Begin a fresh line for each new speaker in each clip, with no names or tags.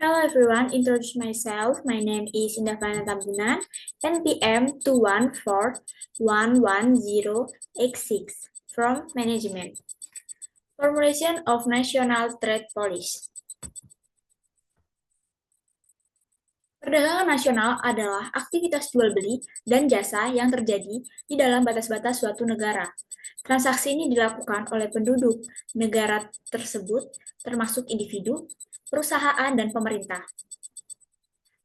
Hello everyone, introduce myself. My name is Indavana Tambunan, NPM 214111086 from Management. Formulation of National Trade Policy. Perdagangan nasional adalah aktivitas jual beli dan jasa yang terjadi di dalam batas-batas suatu negara. Transaksi ini dilakukan oleh penduduk negara tersebut, termasuk individu, perusahaan, dan pemerintah.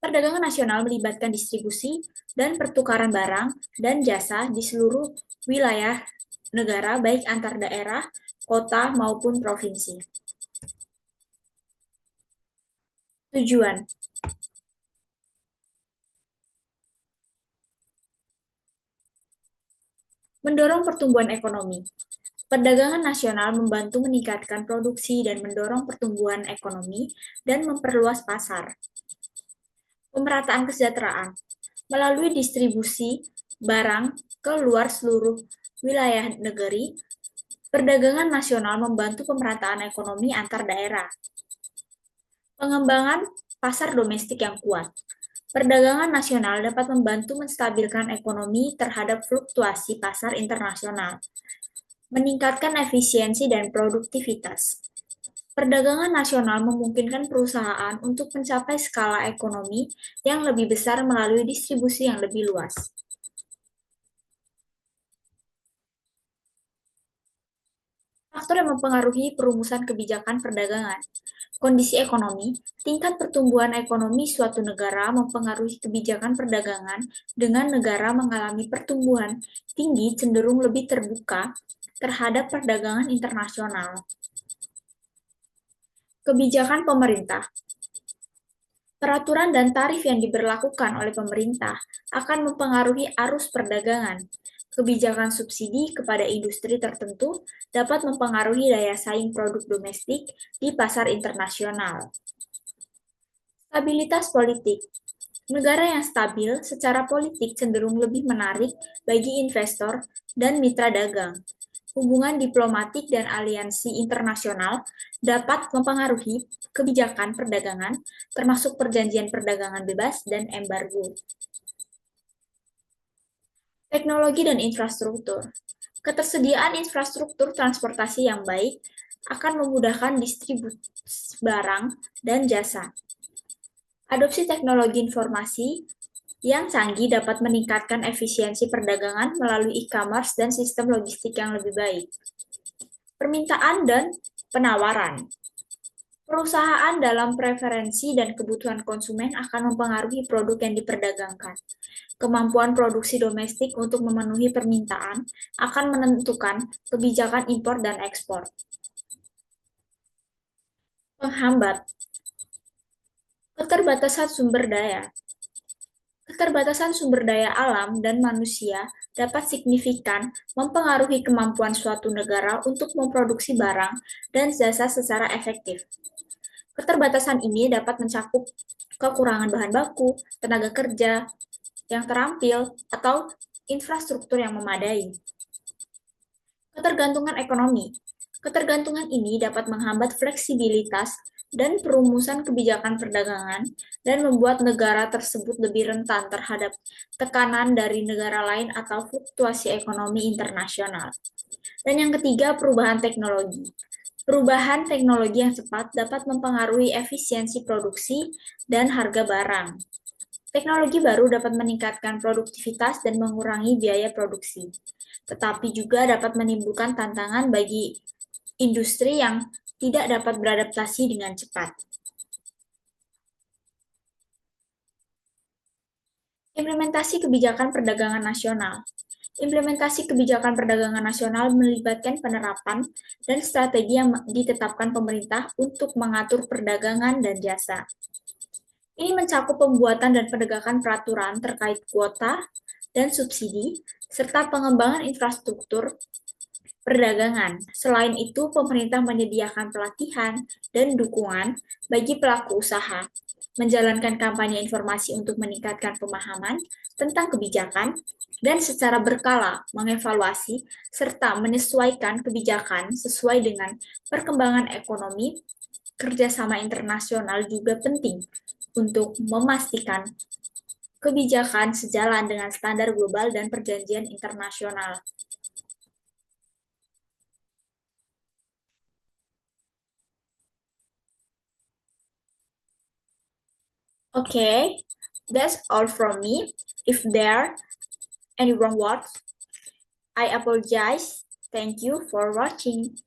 Perdagangan nasional melibatkan distribusi dan pertukaran barang dan jasa di seluruh wilayah negara, baik antar daerah, kota, maupun provinsi. Tujuan. Mendorong pertumbuhan ekonomi. Perdagangan nasional membantu meningkatkan produksi dan mendorong pertumbuhan ekonomi dan memperluas pasar. Pemerataan kesejahteraan. Melalui distribusi barang ke luar seluruh wilayah negeri, perdagangan nasional membantu pemerataan ekonomi antar daerah. Pengembangan pasar domestik yang kuat. Perdagangan nasional dapat membantu menstabilkan ekonomi terhadap fluktuasi pasar internasional, meningkatkan efisiensi dan produktivitas. Perdagangan nasional memungkinkan perusahaan untuk mencapai skala ekonomi yang lebih besar melalui distribusi yang lebih luas. Faktor yang mempengaruhi perumusan kebijakan perdagangan. Kondisi ekonomi, tingkat pertumbuhan ekonomi suatu negara mempengaruhi kebijakan perdagangan dengan negara mengalami pertumbuhan tinggi cenderung lebih terbuka terhadap perdagangan internasional. Kebijakan pemerintah. Peraturan dan tarif yang diberlakukan oleh pemerintah akan mempengaruhi arus perdagangan. Kebijakan subsidi kepada industri tertentu dapat mempengaruhi daya saing produk domestik di pasar internasional. Stabilitas politik. Negara yang stabil secara politik cenderung lebih menarik bagi investor dan mitra dagang. Hubungan diplomatik dan aliansi internasional dapat mempengaruhi kebijakan perdagangan, termasuk perjanjian perdagangan bebas dan embargo. Teknologi dan infrastruktur. Ketersediaan infrastruktur transportasi yang baik akan memudahkan distribusi barang dan jasa. Adopsi teknologi informasi yang canggih dapat meningkatkan efisiensi perdagangan melalui e-commerce dan sistem logistik yang lebih baik. Permintaan dan penawaran. Perusahaan dalam preferensi dan kebutuhan konsumen akan mempengaruhi produk yang diperdagangkan. Kemampuan produksi domestik untuk memenuhi permintaan akan menentukan kebijakan impor dan ekspor. Penghambat. Keterbatasan sumber daya. Keterbatasan sumber daya alam dan manusia dapat signifikan mempengaruhi kemampuan suatu negara untuk memproduksi barang dan jasa secara efektif. Keterbatasan ini dapat mencakup kekurangan bahan baku, tenaga kerja yang terampil, atau infrastruktur yang memadai. Ketergantungan ekonomi. Ketergantungan ini dapat menghambat fleksibilitas dan perumusan kebijakan perdagangan dan membuat negara tersebut lebih rentan terhadap tekanan dari negara lain atau fluktuasi ekonomi internasional. Dan yang ketiga, perubahan teknologi. Perubahan teknologi yang cepat dapat mempengaruhi efisiensi produksi dan harga barang. Teknologi baru dapat meningkatkan produktivitas dan mengurangi biaya produksi, tetapi juga dapat menimbulkan tantangan bagi industri yang tidak dapat beradaptasi dengan cepat. Implementasi kebijakan perdagangan nasional. Implementasi kebijakan perdagangan nasional melibatkan penerapan dan strategi yang ditetapkan pemerintah untuk mengatur perdagangan dan jasa. Ini mencakup pembuatan dan penegakan peraturan terkait kuota dan subsidi, serta pengembangan infrastruktur perdagangan. Selain itu, pemerintah menyediakan pelatihan dan dukungan bagi pelaku usaha, menjalankan kampanye informasi untuk meningkatkan pemahaman tentang kebijakan, dan secara berkala mengevaluasi serta menyesuaikan kebijakan sesuai dengan perkembangan ekonomi, Kerjasama internasional juga penting untuk memastikan kebijakan sejalan dengan standar global dan perjanjian internasional. Okay, that's all from me. If there are any wrong words, I apologize. Thank you for watching.